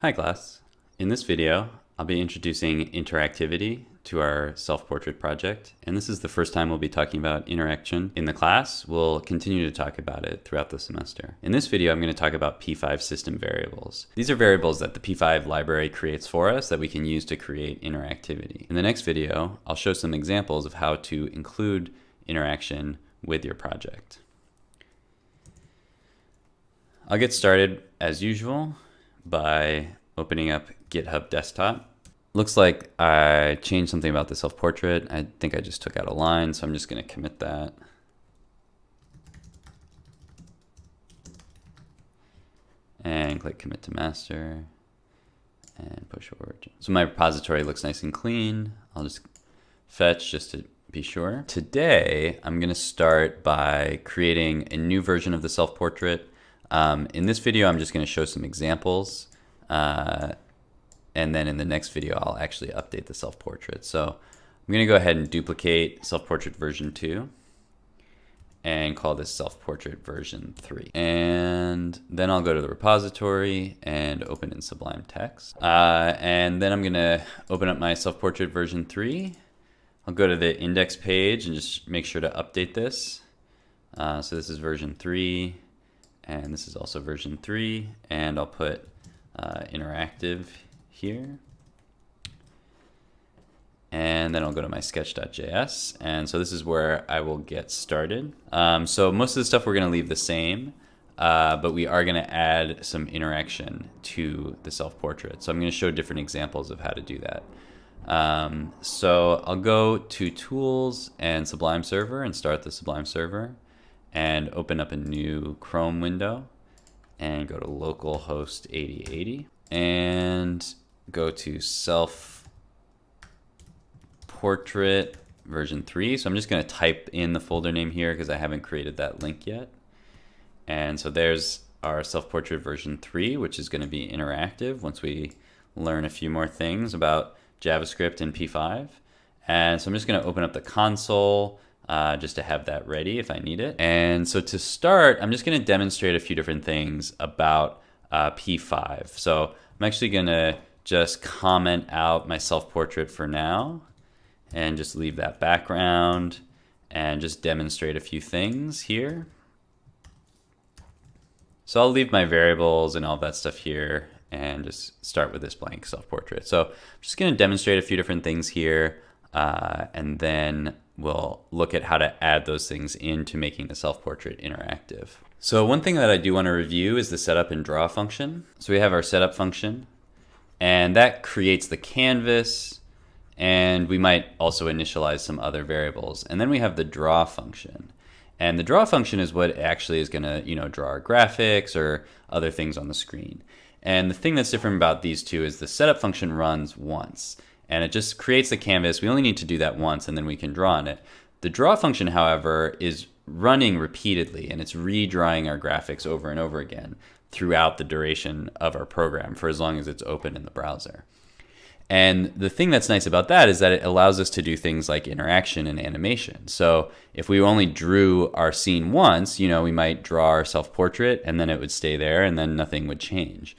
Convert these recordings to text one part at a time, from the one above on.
Hi class. In this video, I'll be introducing interactivity to our self-portrait project, and this is the first time we'll be talking about interaction in the class. We'll continue to talk about it throughout the semester. In this video, I'm going to talk about P5 system variables. These are variables that the P5 library creates for us that we can use to create interactivity. In the next video, I'll show some examples of how to include interaction with your project. I'll get started as usual by opening up GitHub Desktop. Looks like I changed something about the self-portrait. I think I just took out a line, so I'm just going to commit that. And click commit to master and push origin. So my repository looks nice and clean. I'll just fetch just to be sure. Today, I'm going to start by creating a new version of the self-portrait. In this video, I'm just going to show some examples, and then in the next video, I'll actually update the self-portrait. So I'm going to go ahead and duplicate self-portrait version 2 and call this self-portrait version 3. And then I'll go to the repository and open in Sublime Text. And then I'm going to open up my self-portrait version 3. I'll go to the index page and just make sure to update this. So this is version 3. And this is also version 3, and I'll put interactive here. And then I'll go to my sketch.js, and so this is where I will get started. So most of the stuff we're going to leave the same, but we are going to add some interaction to the self-portrait. So I'm going to show different examples of how to do that. So I'll go to Tools and Sublime Server and start the Sublime Server. And open up a new Chrome window and go to localhost 8080 and go to self-portrait version 3. So I'm just going to type in the folder name here because I haven't created that link yet. And so there's our self-portrait version 3, which is going to be interactive once we learn a few more things about JavaScript and P5. And so I'm just going to open up the console just to have that ready if I need it. And so to start, I'm just going to demonstrate a few different things about P5. So I'm actually going to just comment out my self-portrait for now and just leave that background and just demonstrate a few things here. So I'll leave my variables and all that stuff here and just start with this blank self-portrait. So I'm just going to demonstrate a few different things here and then we'll look at how to add those things into making the self-portrait interactive. So one thing that I do want to review is the setup and draw function. So we have our setup function, and that creates the canvas, and we might also initialize some other variables. And then we have the draw function. And the draw function is what actually is going to, draw our graphics or other things on the screen. And the thing that's different about these two is the setup function runs once. And it just creates the canvas. We only need to do that once, and then we can draw on it. The draw function, however, is running repeatedly, and it's redrawing our graphics over and over again throughout the duration of our program for as long as it's open in the browser. And the thing that's nice about that is that it allows us to do things like interaction and animation. So if we only drew our scene once, we might draw our self-portrait, and then it would stay there, and then nothing would change.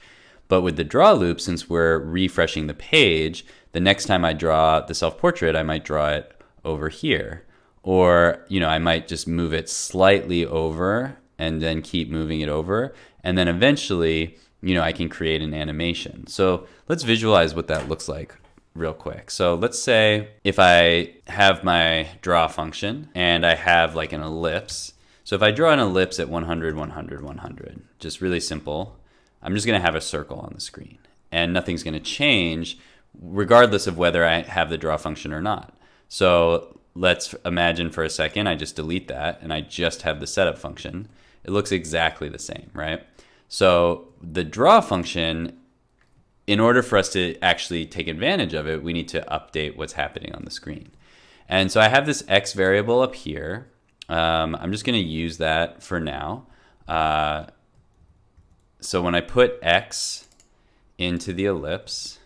But with the draw loop, since we're refreshing the page, the next time I draw the self-portrait, I might draw it over here. Or, I might just move it slightly over and then keep moving it over. And then eventually, I can create an animation. So let's visualize what that looks like real quick. So let's say if I have my draw function and I have like an ellipse. So if I draw an ellipse at 100, 100, 100, just really simple, I'm just going to have a circle on the screen. And nothing's going to change regardless of whether I have the draw function or not. So let's imagine for a second I just delete that and I just have the setup function. It looks exactly the same, right? So the draw function, in order for us to actually take advantage of it, we need to update what's happening on the screen. And so I have this X variable up here. I'm just going to use that for now. So when I put X into the ellipse,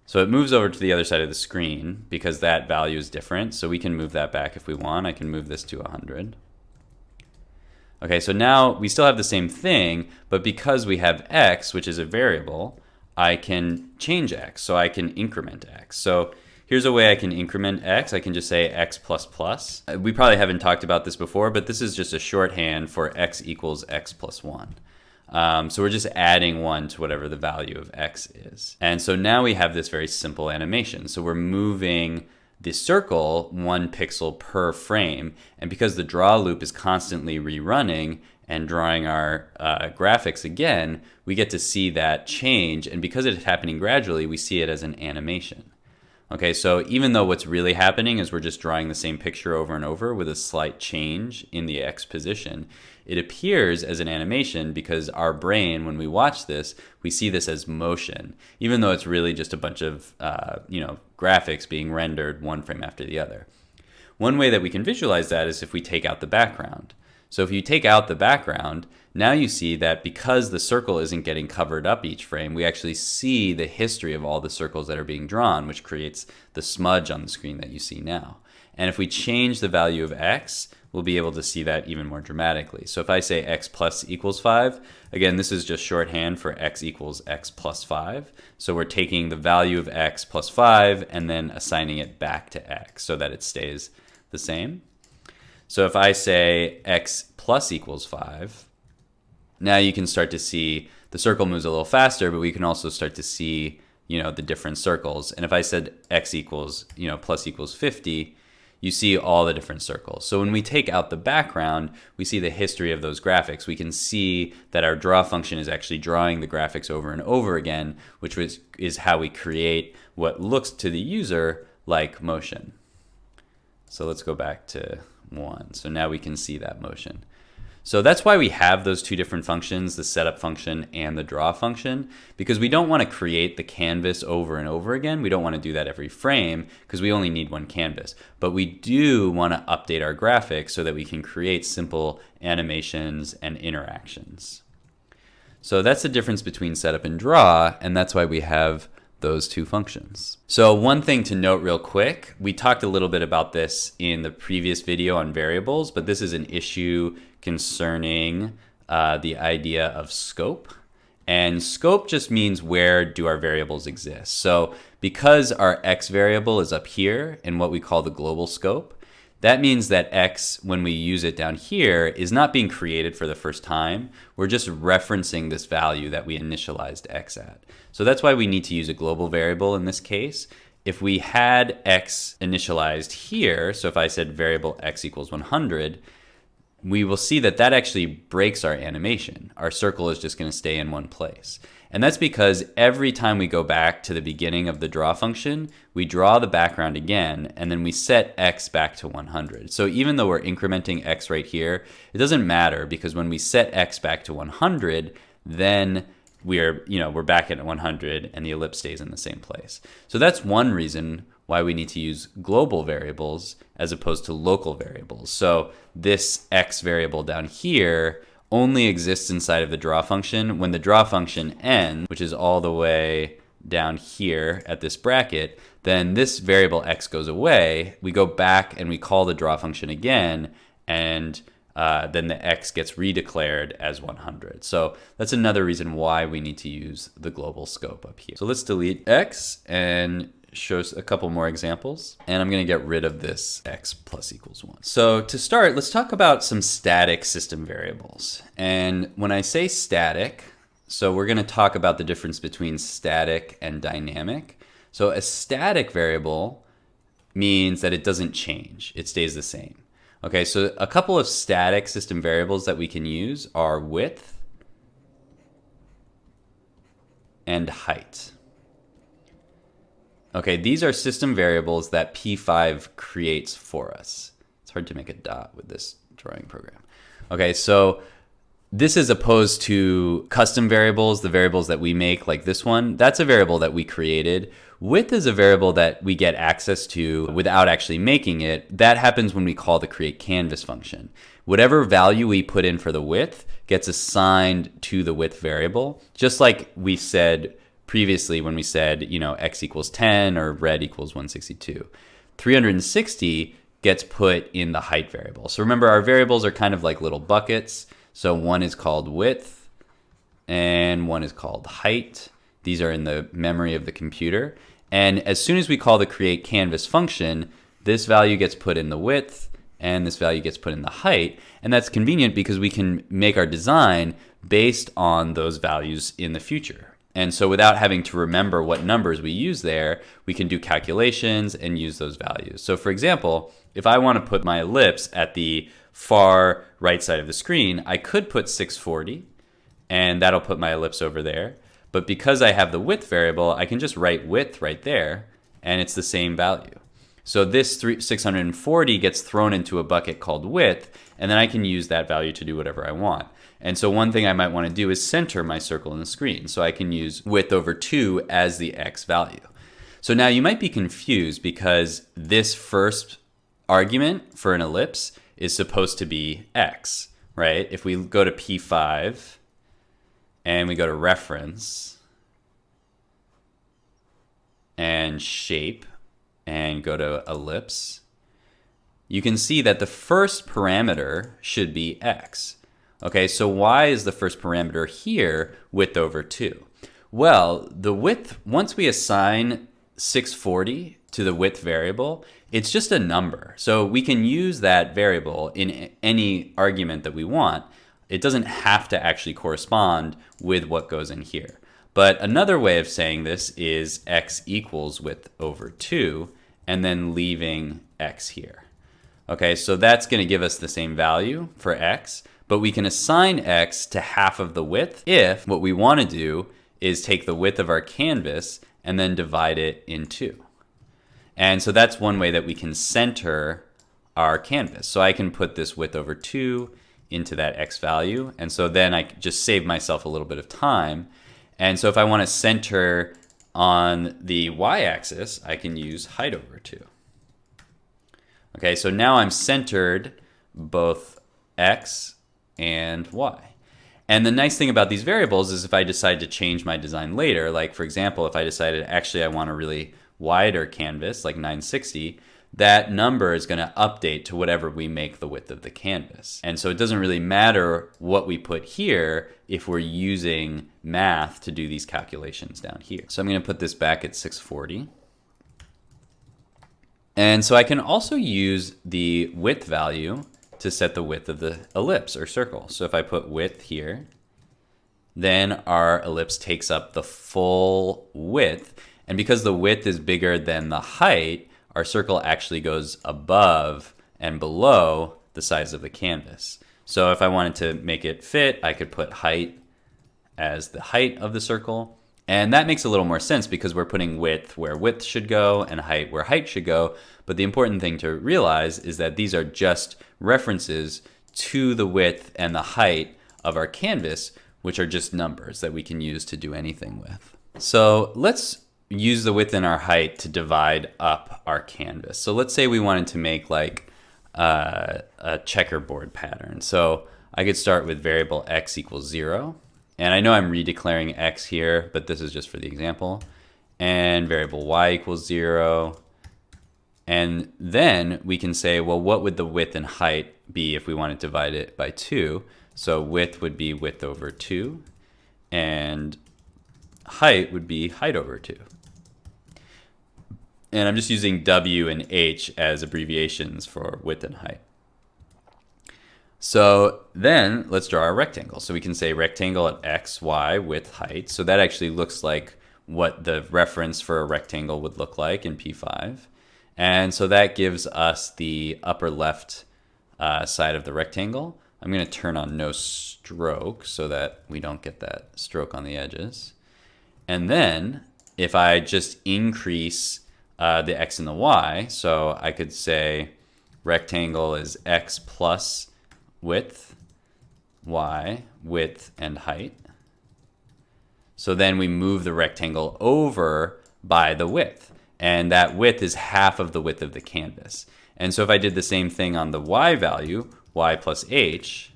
so it moves over to the other side of the screen because that value is different. So we can move that back if we want. I can move this to 100. Okay, so now we still have the same thing, but because we have x, which is a variable, I can change x, so I can increment x. So here's a way I can increment x. I can just say x plus plus. We probably haven't talked about this before, but this is just a shorthand for x equals x plus 1. So we're just adding 1 to whatever the value of x is. And so now we have this very simple animation. So we're moving the circle 1 pixel per frame. And because the draw loop is constantly rerunning and drawing our graphics again, we get to see that change. And because it's happening gradually, we see it as an animation. Okay, so even though what's really happening is we're just drawing the same picture over and over with a slight change in the X position, it appears as an animation because our brain, when we watch this, we see this as motion, even though it's really just a bunch of graphics being rendered one frame after the other. One way that we can visualize that is if we take out the background. So if you take out the background, now you see that because the circle isn't getting covered up each frame, we actually see the history of all the circles that are being drawn, which creates the smudge on the screen that you see now. And if we change the value of x, we'll be able to see that even more dramatically. So if I say x plus equals 5, again, this is just shorthand for x equals x plus 5. So we're taking the value of x plus 5 and then assigning it back to x so that it stays the same. So if I say x plus equals 5, now you can start to see the circle moves a little faster, but we can also start to see, the different circles. And if I said x equals, plus equals 50, you see all the different circles. So when we take out the background, we see the history of those graphics. We can see that our draw function is actually drawing the graphics over and over again, which is how we create what looks to the user like motion. So let's go back to 1. So now we can see that motion. So that's why we have those two different functions, the setup function and the draw function, because we don't want to create the canvas over and over again. We don't want to do that every frame because we only need one canvas. But we do want to update our graphics so that we can create simple animations and interactions. So that's the difference between setup and draw, and that's why we have those two functions. So one thing to note real quick, we talked a little bit about this in the previous video on variables, but this is an issue concerning the idea of scope. And scope just means where do our variables exist. So because our x variable is up here in what we call the global scope, that means that x, when we use it down here, is not being created for the first time. We're just referencing this value that we initialized x at. So that's why we need to use a global variable in this case. If we had x initialized here, so if I said variable x equals 100, we will see that that actually breaks our animation. Our circle is just going to stay in one place. And that's because every time we go back to the beginning of the draw function, we draw the background again, and then we set x back to 100. So even though we're incrementing x right here, it doesn't matter because when we set x back to 100, then we're back at 100 and the ellipse stays in the same place. So that's one reason why we need to use global variables as opposed to local variables. So this x variable down here only exists inside of the draw function. When the draw function ends, which is all the way down here at this bracket, then this variable x goes away. We go back and we call the draw function again, and then the x gets redeclared as 100. So that's another reason why we need to use the global scope up here. So let's delete x and show a couple more examples. And I'm going to get rid of this x plus equals 1. So to start, let's talk about some static system variables. And when I say static, so we're going to talk about the difference between static and dynamic. So a static variable means that it doesn't change. It stays the same. Okay, so a couple of static system variables that we can use are width and height. Okay, these are system variables that P5 creates for us. It's hard to make a dot with this drawing program. Okay, so this is opposed to custom variables, the variables that we make like this one. That's a variable that we created. Width is a variable that we get access to without actually making it. That happens when we call the createCanvas function. Whatever value we put in for the width gets assigned to the width variable, just like we said previously when we said, x equals 10 or red equals 162. 360 gets put in the height variable. So remember, our variables are kind of like little buckets. So one is called width and one is called height. These are in the memory of the computer. And as soon as we call the create canvas function, this value gets put in the width and this value gets put in the height. And that's convenient because we can make our design based on those values in the future. And so without having to remember what numbers we use there, we can do calculations and use those values. So for example, if I want to put my ellipse at the far right side of the screen, I could put 640 and that'll put my ellipse over there. But because I have the width variable, I can just write width right there and it's the same value. So this 640 gets thrown into a bucket called width, and then I can use that value to do whatever I want. And so one thing I might want to do is center my circle in the screen. So I can use width over 2 as the x value. So now you might be confused because this first argument for an ellipse is supposed to be x, right? If we go to P5 and we go to reference and shape and go to ellipse, you can see that the first parameter should be x. Okay, so why is the first parameter here width over 2? Well, the width, once we assign 640 to the width variable, it's just a number. So we can use that variable in any argument that we want. It doesn't have to actually correspond with what goes in here. But another way of saying this is x equals width over 2 and then leaving x here. Okay, so that's going to give us the same value for x, but we can assign x to half of the width if what we want to do is take the width of our canvas and then divide it in 2. And so that's one way that we can center our canvas. So I can put this width over 2 into that x value, and so then I just save myself a little bit of time. And so if I want to center on the y-axis, I can use height over 2. Okay, so now I'm centered both x and y. And the nice thing about these variables is if I decide to change my design later, like for example, if I decided actually I want a really wider canvas, like 960, that number is going to update to whatever we make the width of the canvas. And so it doesn't really matter what we put here if we're using math to do these calculations down here. So I'm going to put this back at 640. And so I can also use the width value to set the width of the ellipse or circle. So if I put width here, then our ellipse takes up the full width. And because the width is bigger than the height, our circle actually goes above and below the size of the canvas. So if I wanted to make it fit, I could put height as the height of the circle. And that makes a little more sense because we're putting width where width should go and height where height should go. But the important thing to realize is that these are just references to the width and the height of our canvas, which are just numbers that we can use to do anything with. So let's use the width and our height to divide up our canvas. So let's say we wanted to make like a checkerboard pattern. So I could start with variable x equals 0. And I know I'm redeclaring x here, but this is just for the example. And variable y equals 0. And then we can say, well, what would the width and height be if we want to divide it by 2? So width would be width over 2. And height would be height over 2. And I'm just using W and H as abbreviations for width and height. So then let's draw a rectangle. So we can say rectangle at x, y, width, height. So that actually looks like what the reference for a rectangle would look like in P5. And so that gives us the upper left side of the rectangle. I'm going to turn on no stroke so that we don't get that stroke on the edges. And then if I just increase the x and the y, so I could say rectangle is x plus width, y, width, and height. So then we move the rectangle over by the width, and that width is half of the width of the canvas. And so if I did the same thing on the y value, y plus h,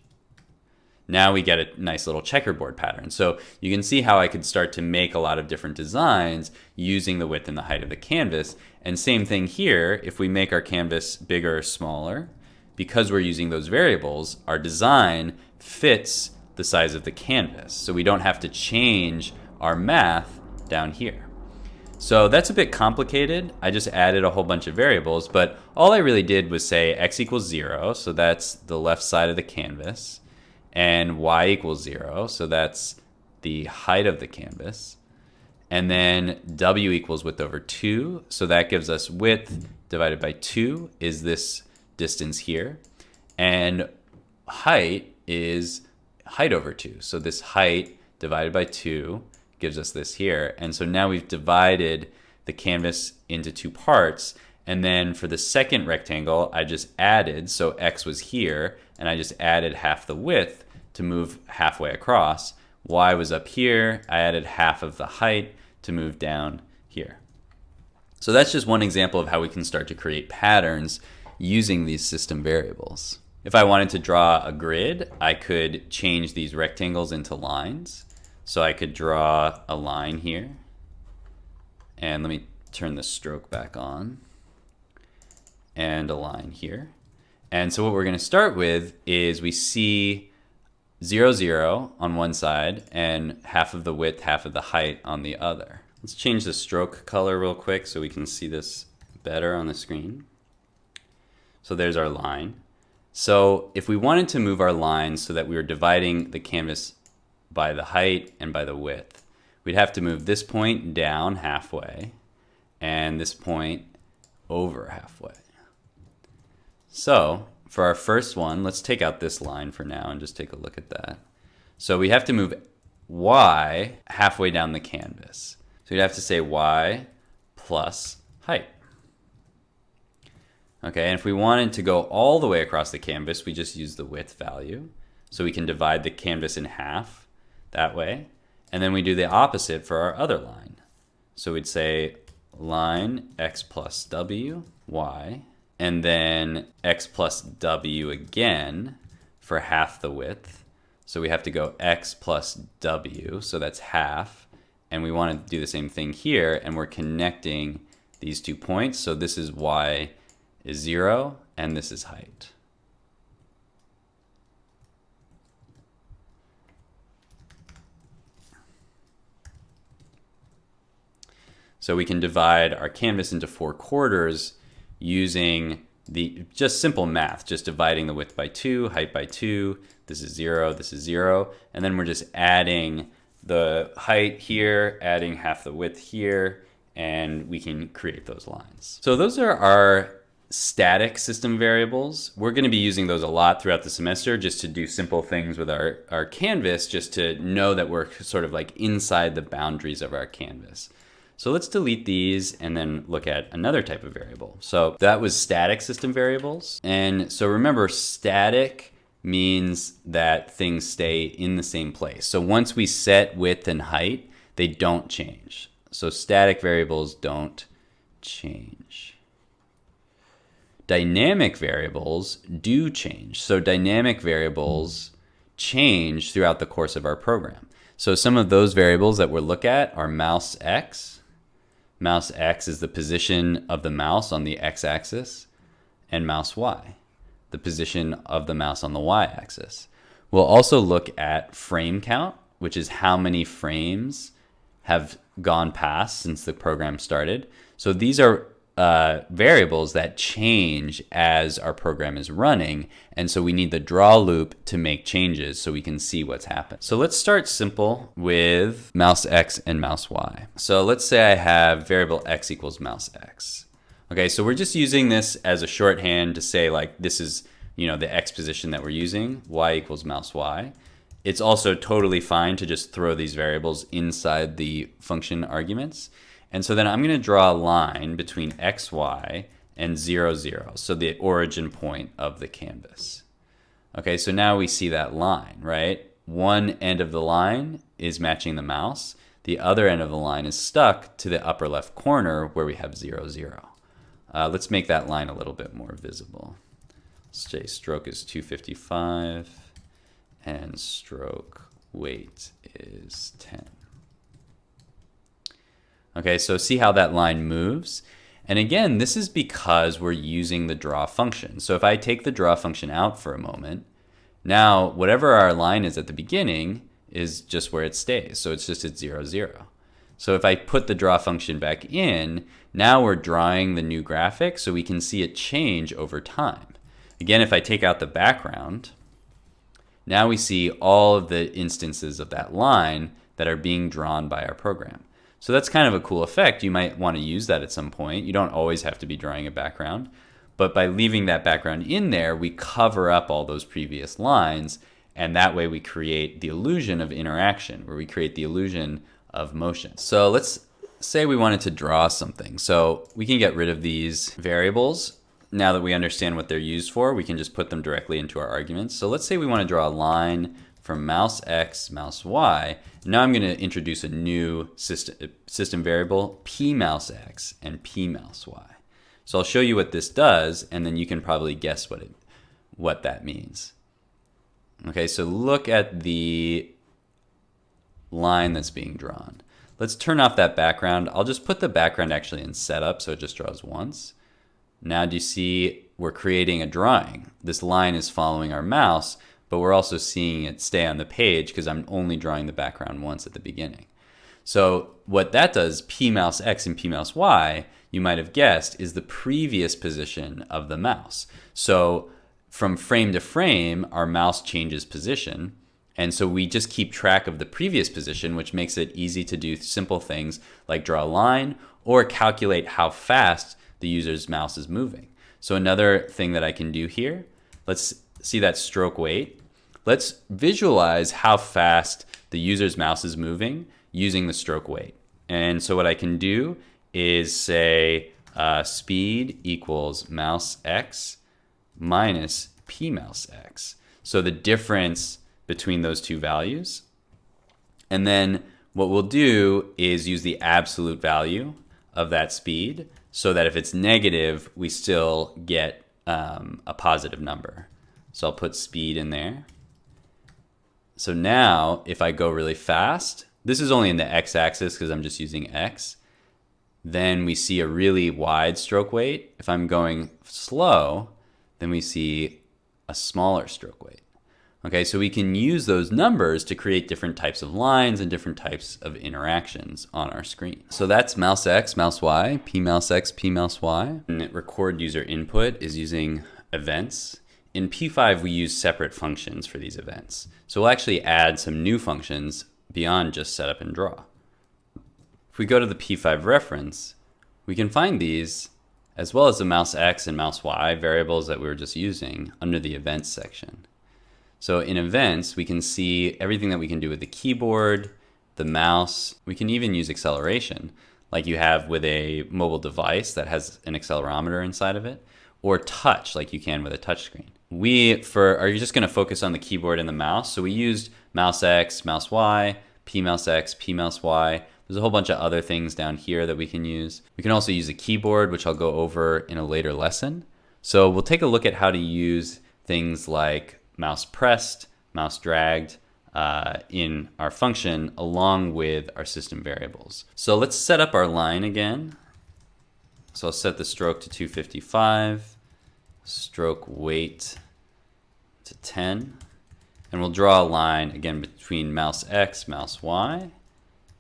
now we get a nice little checkerboard pattern. So you can see how I could start to make a lot of different designs using the width and the height of the canvas. And same thing here, if we make our canvas bigger or smaller, because we're using those variables, our design fits the size of the canvas. So we don't have to change our math down here. So that's a bit complicated. I just added a whole bunch of variables, but all I really did was say x equals 0, so that's the left side of the canvas, and y equals 0, so that's the height of the canvas, and then w equals width over 2, so that gives us width divided by 2 is this distance here, and height is height over 2, so this height divided by 2 gives us this here. And so now we've divided the canvas into two parts, and then for the second rectangle I just added, so x was here, and I just added half the width to move halfway across. Y was up here, I added half of the height to move down here. So that's just one example of how we can start to create patterns using these system variables. If I wanted to draw a grid, I could change these rectangles into lines. So I could draw a line here, and let me turn the stroke back on, and a line here. And so what we're going to start with is we see 0, 0 on one side and half of the width, half of the height on the other. Let's change the stroke color real quick so we can see this better on the screen. So there's our line. So if we wanted to move our line so that we were dividing the canvas by the height and by the width, we'd have to move this point down halfway and this point over halfway. So for our first one, let's take out this line for now and just take a look at that. So we have to move y halfway down the canvas. So you'd have to say y plus height. Okay, and if we wanted to go all the way across the canvas, we just use the width value. So we can divide the canvas in half that way, and then we do the opposite for our other line. So we'd say line x plus w, y, and then x plus w again for half the width. So we have to go x plus w, so that's half, and we want to do the same thing here, and we're connecting these 2 points. So this is y is 0, and this is height. So we can divide our canvas into 4 quarters using the just simple math, just dividing the width by 2, height by 2, this is 0, this is 0, and then we're just adding the height here, adding half the width here, and we can create those lines. So those are our static system variables. We're going to be using those a lot throughout the semester just to do simple things with our canvas, just to know that we're sort of like inside the boundaries of our canvas. So let's delete these and then look at another type of variable. So that was static system variables. And so remember, static means that things stay in the same place. So once we set width and height, they don't change. So static variables don't change. Dynamic variables do change. So dynamic variables change throughout the course of our program. So some of those variables that we'll look at are mouseX. MouseX is the position of the mouse on the x-axis, and mouseY, the position of the mouse on the y-axis. We'll also look at frameCount, which is how many frames have gone past since the program started. So these are variables that change as our program is running, and so we need the draw loop to make changes so we can see what's happened. So let's start simple with mouseX and mouseY. So let's say I have variable x equals mouseX. Okay, so we're just using this as a shorthand to say like this is, you know, the x position that we're using, y equals mouseY. It's also totally fine to just throw these variables inside the function arguments. And so then I'm going to draw a line between x, y, and 0, 0, so the origin point of the canvas. Okay, so now we see that line, right? One end of the line is matching the mouse. The other end of the line is stuck to the upper left corner where we have 0, 0. Let's make that line a little bit more visible. Let's say stroke is 255 and stroke weight is 10. Okay, so see how that line moves? And again, this is because we're using the draw function. So if I take the draw function out for a moment, Now, whatever our line is at the beginning is just where it stays. So it's just at 0, 0. So if I put the draw function back in, now we're drawing the new graphic so we can see it change over time. Again, if I take out the background, now we see all of the instances of that line that are being drawn by our program. So that's kind of a cool effect. You might want to use that at some point. You don't always have to be drawing a background. But by leaving that background in there, we cover up all those previous lines. And that way we create the illusion of interaction, where we create the illusion of motion. So let's say we wanted to draw something. So we can get rid of these variables. Now that we understand what they're used for, we can just put them directly into our arguments. So let's say we want to draw a line from mouseX, mouseY. Now I'm going to introduce a new system variable, pmouseX and pmouseY. So I'll show you what this does, and then you can probably guess what that means. Okay, so look at the line that's being drawn. Let's turn off that background. I'll just put the background actually in setup so it just draws once. Now do you see we're creating a drawing? This line is following our mouse, but we're also seeing it stay on the page because I'm only drawing the background once at the beginning. So what that does, pmouseX and pmouseY, you might have guessed, is the previous position of the mouse. So from frame to frame, our mouse changes position. And so we just keep track of the previous position, which makes it easy to do simple things like draw a line or calculate how fast the user's mouse is moving. So another thing that I can do here, let's see that stroke weight. Let's visualize how fast the user's mouse is moving using the stroke weight. And so what I can do is say speed equals mouseX minus pmouseX. So the difference between those two values. And then what we'll do is use the absolute value of that speed so that if it's negative, we still get a positive number. So I'll put speed in there. So now if I go really fast, this is only in the x-axis because I'm just using x, then we see a really wide stroke weight. If I'm going slow, then we see a smaller stroke weight. Okay, so we can use those numbers to create different types of lines and different types of interactions on our screen. So that's mouseX, mouseY, pmouseX, pmouseY. And record user input is using events. In P5, we use separate functions for these events. So we'll actually add some new functions beyond just setup and draw. If we go to the P5 reference, we can find these as well as the mouseX and mouseY variables that we were just using under the events section. So in events, we can see everything that we can do with the keyboard, the mouse. We can even use acceleration like you have with a mobile device that has an accelerometer inside of it, or touch like you can with a touchscreen. We are just going to focus on the keyboard and the mouse. So we used mouseX, mouseY, pmouseX, pmouseY. There's a whole bunch of other things down here that we can use. We can also use a keyboard, which I'll go over in a later lesson. So we'll take a look at how to use things like mousePressed, mouseDragged in our function along with our system variables. So let's set up our line again. So I'll set the stroke to 255, stroke weight to 10, and we'll draw a line again between mouseX, mouseY,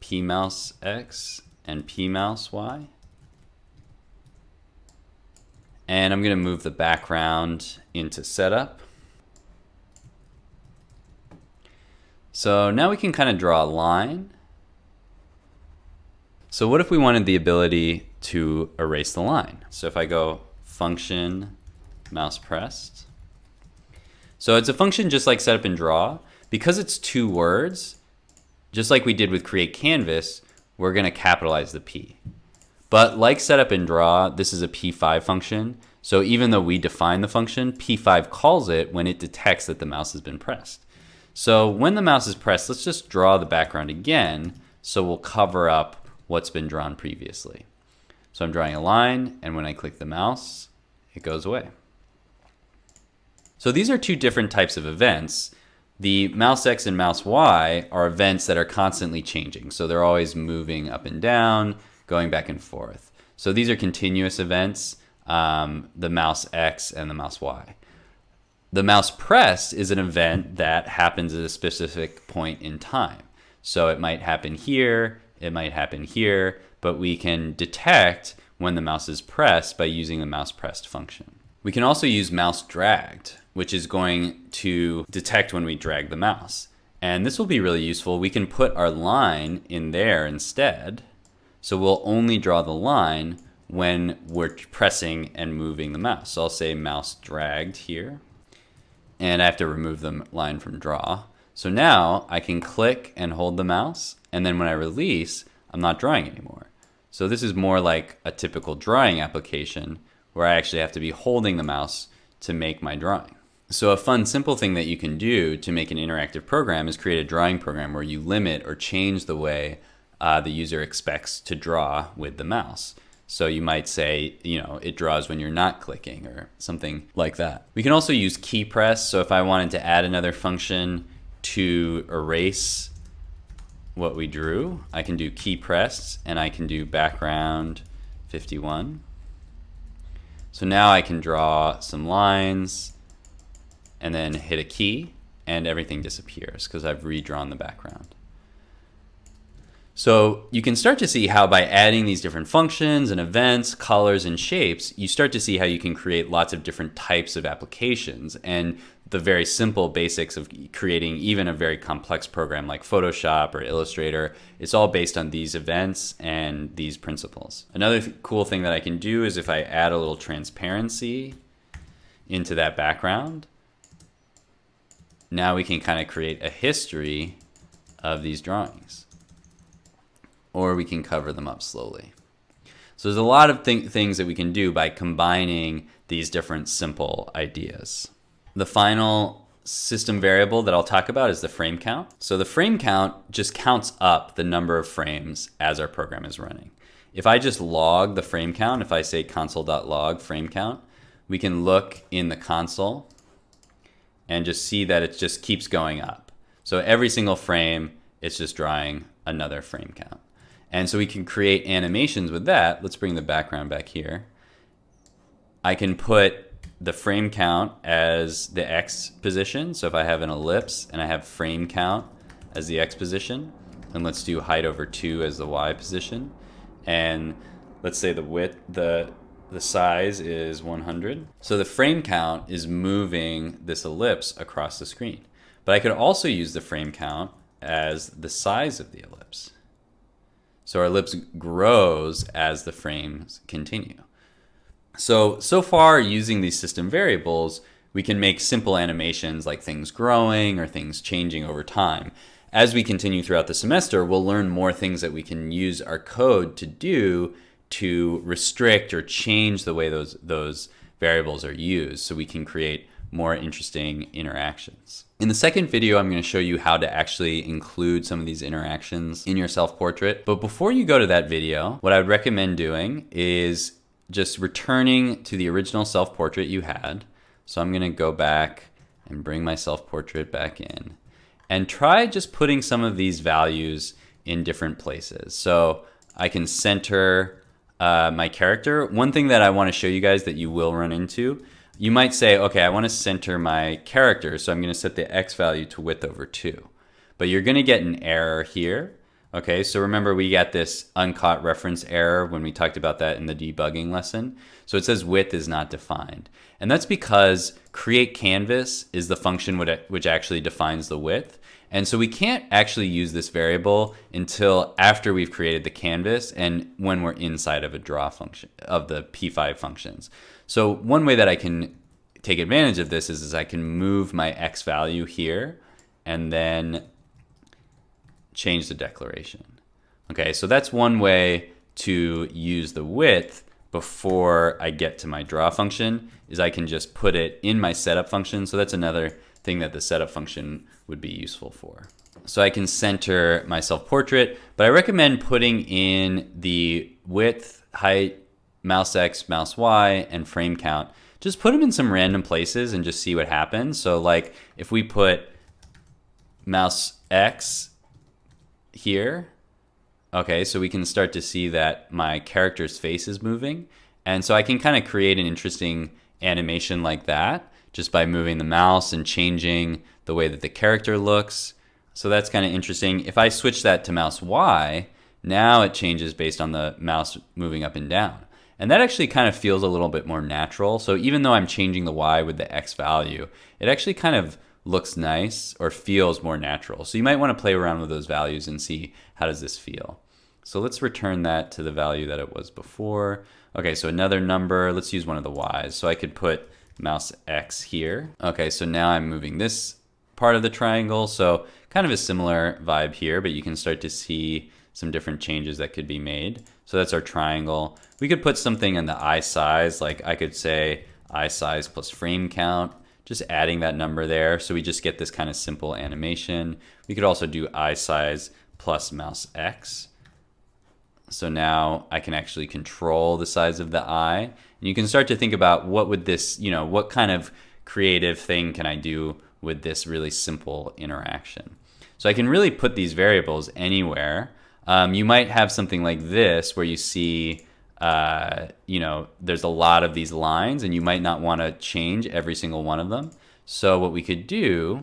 pmouseX, and pmouseY. And I'm going to move the background into setup. So now we can kind of draw a line. So what if we wanted the ability to erase the line? So if I go function mousePressed. So it's a function just like setup and draw. Because it's two words, just like we did with create canvas, we're going to capitalize the P. But like setup and draw, this is a P5 function. So even though we define the function, P5 calls it when it detects that the mouse has been pressed. So when the mouse is pressed, let's just draw the background again. So we'll cover up what's been drawn previously. So I'm drawing a line, and when I click the mouse, it goes away. So these are two different types of events. The mouseX and mouseY are events that are constantly changing. So they're always moving up and down, going back and forth. So these are continuous events, the mouseX and the mouseY. The mouse pressed is an event that happens at a specific point in time. So it might happen here, it might happen here, but we can detect when the mouse is pressed by using the mousePressed function. We can also use mouseDragged, which is going to detect when we drag the mouse. And this will be really useful. We can put our line in there instead. So we'll only draw the line when we're pressing and moving the mouse. So I'll say mouseDragged here. And I have to remove the line from draw. So now I can click and hold the mouse, and then when I release, I'm not drawing anymore. So this is more like a typical drawing application where I actually have to be holding the mouse to make my drawing. So a fun, simple thing that you can do to make an interactive program is create a drawing program where you limit or change the way the user expects to draw with the mouse. So you might say, it draws when you're not clicking or something like that. We can also use keyPressed. So if I wanted to add another function to erase what we drew, I can do keyPressed and I can do background 51. So now I can draw some lines and then hit a key and everything disappears because I've redrawn the background. So you can start to see how by adding these different functions and events, colors, and shapes, you start to see how you can create lots of different types of applications. And the very simple basics of creating even a very complex program like Photoshop or Illustrator, it's all based on these events and these principles. Another cool thing that I can do is if I add a little transparency into that background, now we can kind of create a history of these drawings. Or we can cover them up slowly. So there's a lot of things that we can do by combining these different simple ideas. The final system variable that I'll talk about is the frameCount. So the frameCount just counts up the number of frames as our program is running. If I just log the frameCount, if I say console.log frameCount, we can look in the console and just see that it just keeps going up. So every single frame, it's just drawing another frameCount. And so we can create animations with that. Let's bring the background back here. I can put the frame count as the X position. So if I have an ellipse and I have frame count as the X position, and let's do height over 2 as the Y position. And let's say the width, the size is 100. So the frame count is moving this ellipse across the screen. But I could also use the frame count as the size of the ellipse. So our ellipse grows as the frames continue. So far using these system variables, we can make simple animations like things growing or things changing over time. As we continue throughout the semester, we'll learn more things that we can use our code to do to restrict or change the way those variables are used so we can create more interesting interactions. In the second video, I'm going to show you how to actually include some of these interactions in your self-portrait. But before you go to that video, what I would recommend doing is just returning to the original self-portrait you had. So I'm going to go back and bring my self-portrait back in and try just putting some of these values in different places. So I can center my character. One thing that I want to show you guys that you will run into, you might say, okay, I want to center my character, so I'm going to set the X value to width over 2. But you're going to get an error here. Okay, so remember we got this uncaught reference error when we talked about that in the debugging lesson. So it says width is not defined. And that's because createCanvas is the function which actually defines the width. And so we can't actually use this variable until after we've created the canvas and when we're inside of a draw function of the P5 functions. So one way that I can take advantage of this is I can move my X value here and then change the declaration. Okay, so that's one way to use the width before I get to my draw function, is I can just put it in my setup function. So that's another thing that the setup function would be useful for. So I can center my self-portrait, but I recommend putting in the width, height, mouseX, mouseY, and frame count. Just put them in some random places and just see what happens. So like if we put mouseX here, okay, so we can start to see that my character's face is moving. And so I can kind of create an interesting animation like that just by moving the mouse and changing the way that the character looks. So that's kind of interesting. If I switch that to mouseY, now it changes based on the mouse moving up and down. And that actually kind of feels a little bit more natural. So even though I'm changing the Y with the X value, it actually kind of looks nice or feels more natural. So you might want to play around with those values and see how does this feel. So let's return that to the value that it was before. Okay, so another number, let's use one of the Y's. So I could put mouseX here. Okay, so now I'm moving this part of the triangle. So kind of a similar vibe here, but you can start to see some different changes that could be made. So that's our triangle. We could put something in the eye size, like I could say eye size plus frame count, just adding that number there. So we just get this kind of simple animation. We could also do eye size plus mouseX. So now I can actually control the size of the eye. And you can start to think about what would this, what kind of creative thing can I do with this really simple interaction. So I can really put these variables anywhere. You might have something like this where you see, there's a lot of these lines and you might not want to change every single one of them. So what we could do,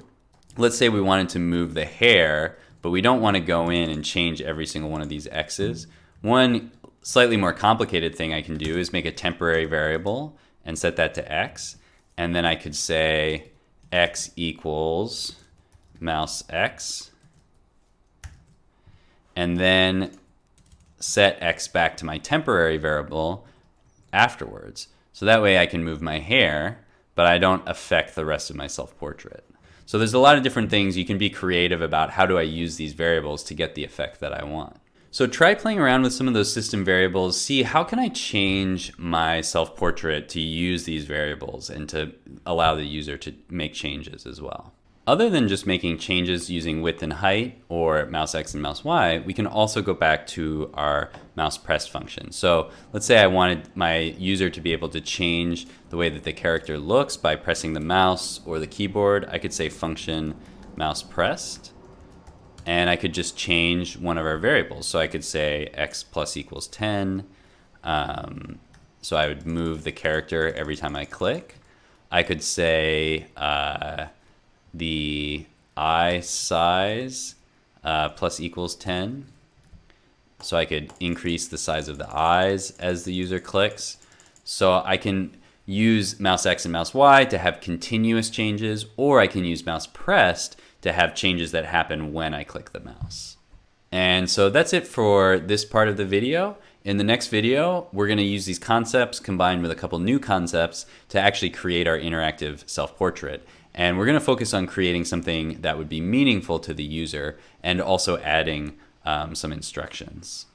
let's say we wanted to move the hair, but we don't want to go in and change every single one of these X's. One slightly more complicated thing I can do is make a temporary variable and set that to X. And then I could say X equals mouseX. And then set X back to my temporary variable afterwards. So that way I can move my hair, but I don't affect the rest of my self-portrait. So there's a lot of different things. You can be creative about how do I use these variables to get the effect that I want. So try playing around with some of those system variables. See how can I change my self-portrait to use these variables and to allow the user to make changes as well. Other than just making changes using width and height or mouseX and mouseY, we can also go back to our mousePressed function. So let's say I wanted my user to be able to change the way that the character looks by pressing the mouse or the keyboard. I could say function mousePressed, and I could just change one of our variables. So I could say X plus equals 10. So I would move the character every time I click. I could say the eye size plus equals 10. So I could increase the size of the eyes as the user clicks. So I can use mouseX and mouseY to have continuous changes, or I can use mousePressed to have changes that happen when I click the mouse. And so that's it for this part of the video. In the next video, we're going to use these concepts combined with a couple new concepts to actually create our interactive self-portrait. And we're going to focus on creating something that would be meaningful to the user and also adding some instructions.